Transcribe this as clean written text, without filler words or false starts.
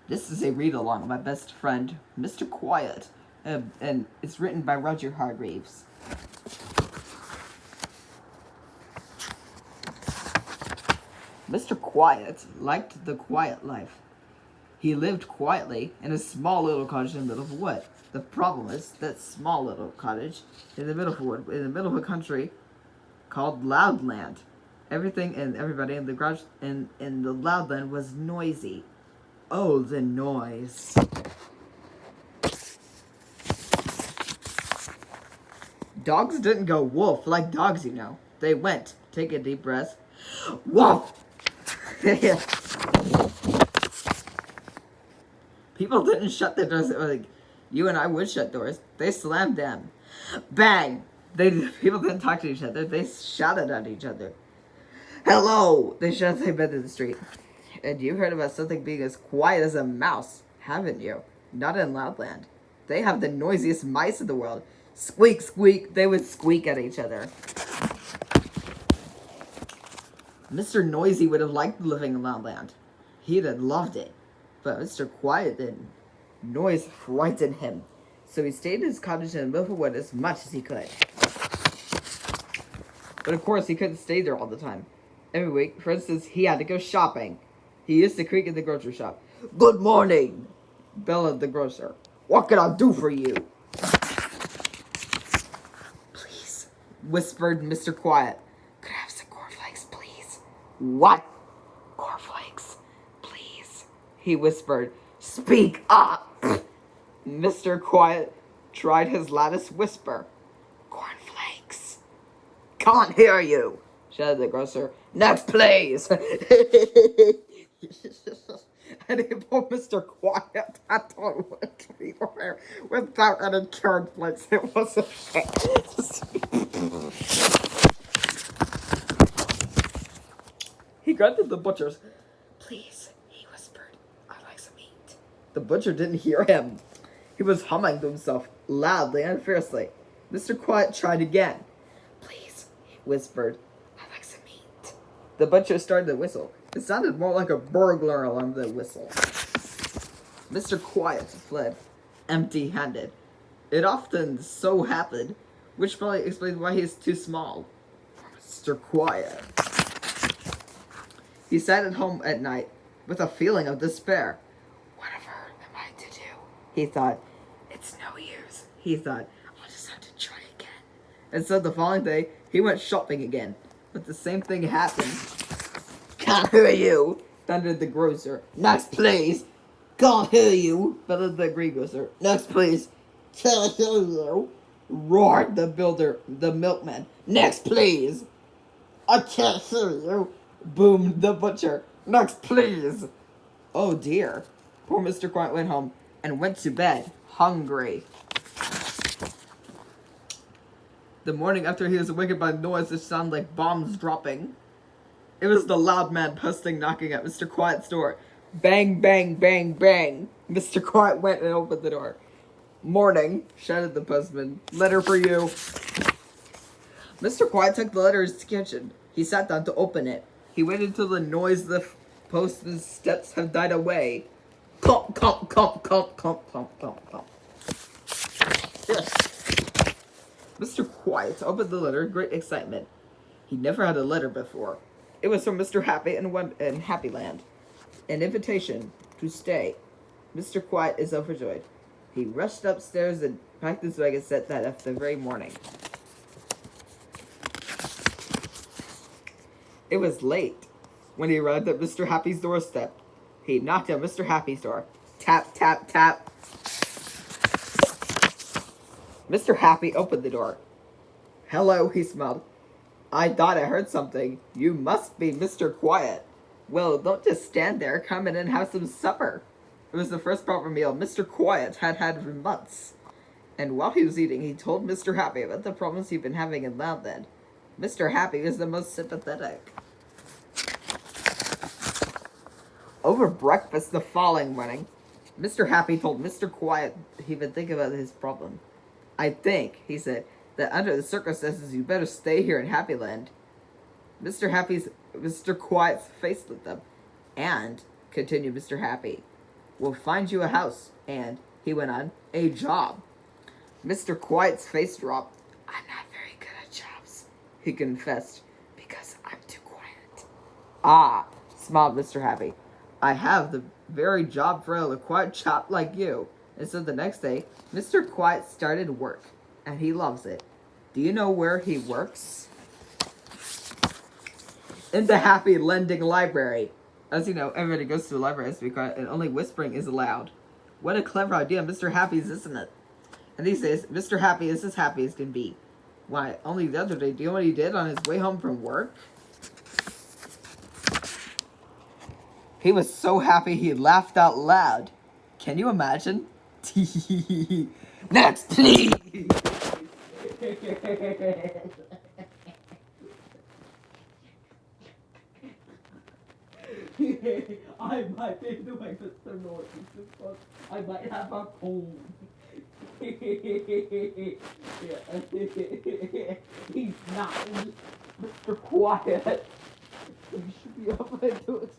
This is a read-along of my best friend, Mr. Quiet, and it's written by Roger Hargreaves. Mr. Quiet liked the quiet life. He lived quietly in a small little cottage in the middle of a wood. The problem is that small little cottage in the middle of a wood, in the middle of a country called Loudland. Everything and everybody in the garage in the Loudland was noisy. Oh, the noise. Dogs didn't go wolf like dogs, you know. They went, take a deep breath, woof! People didn't shut their doors like you and I would shut doors. They slammed them. Bang! People didn't talk to each other. They shouted at each other. Hello! They shouted as they met in the street. And you heard about something being as quiet as a mouse, haven't you? Not in Loudland. They have the noisiest mice in the world. Squeak, squeak. They would squeak at each other. Mr. Noisy would have liked living in Loudland. He'd have loved it. But Mr. Quiet didn't. Noise frightened him. So he stayed in his cottage in the middle of the wood as much as he could. But of course, he couldn't stay there all the time. Every week, for instance, he had to go shopping. He used to creak in the grocery shop. Good morning, bellowed the grocer. What can I do for you? Please, whispered Mr. Quiet. Could I have some cornflakes, please? What? Cornflakes, please, he whispered. Speak up! Mr. Quiet tried his loudest whisper. Cornflakes. Can't hear you, shouted the grocer. Next, please. And he pulled Mr. Quiet out on everywhere without any cornflakes. It was a He grunted the butcher's. Please, he whispered. I'd like some meat. The butcher didn't hear him. He was humming to himself loudly and fiercely. Mr. Quiet tried again. Please, he whispered. I'd like some meat. The butcher started to whistle. It sounded more like a burglar alarm than a whistle. Mr. Quiet fled, empty-handed. It often so happened, which probably explains why he is too small. Mr. Quiet. He sat at home at night with a feeling of despair. Whatever am I to do? He thought. It's no use. He thought, I'll just have to try again. And so the following day, he went shopping again. But the same thing happened. Can't hear you, thundered the grocer. Next, please. Can't hear you, bellowed the greengrocer. Next, please. Can't hear you, roared the milkman. Next, please. I can't hear you, boomed the butcher. Next, please. Oh dear. Poor Mr. Quiet went home and went to bed, hungry. The morning after he was awakened by noise that sounded like bombs dropping. It was the loud man posting knocking at Mr. Quiet's door. Bang, bang, bang, bang. Mr. Quiet went and opened the door. Morning, shouted the postman. Letter for you. Mr. Quiet took the letter to the kitchen. He sat down to open it. He waited until the noise of the postman's steps had died away. Clump, clump, clump, clump, clump, clump, clump, clump. Yes. Mr. Quiet opened the letter in great excitement. He never had a letter before. It was from Mr. Happy in Happyland. An invitation to stay. Mr. Quiet is overjoyed. He rushed upstairs and packed his bag and set that up the very morning. It was late when he arrived at Mr. Happy's doorstep. He knocked on Mr. Happy's door. Tap, tap, tap. Mr. Happy opened the door. Hello, he smiled. I thought I heard something. You must be Mr. Quiet. Well, don't just stand there. Come in and have some supper. It was the first proper meal Mr. Quiet had had for months. And while he was eating, he told Mr. Happy about the problems he'd been having in Loudland. Mr. Happy was the most sympathetic. Over breakfast the following morning, Mr. Happy told Mr. Quiet he would think about his problem. I think, he said, that under the circumstances you better stay here in Happyland. Mr. Quiet's face lit up. And, continued Mr. Happy, We'll find you a house, and, he went on, a job. Mr. Quiet's face dropped. I'm not very good at jobs, he confessed, because I'm too quiet. Ah, smiled Mr. Happy. I have the very job for a quiet chap like you. And so the next day, Mr. Quiet started work, and he loves it. Do you know where he works? In the Happy Lending Library. As you know, everybody goes to the library to be quiet, and only whispering is allowed. What a clever idea, Mr. Happy's, isn't it? And these days, Mr. Happy is as happy as can be. Why, only the other day, do you know what he did on his way home from work? He was so happy he laughed out loud. Can you imagine? Next, please! I might be doing Mr. Norton. I might have a cold. He's not Mr. Quiet. You should be able to do it.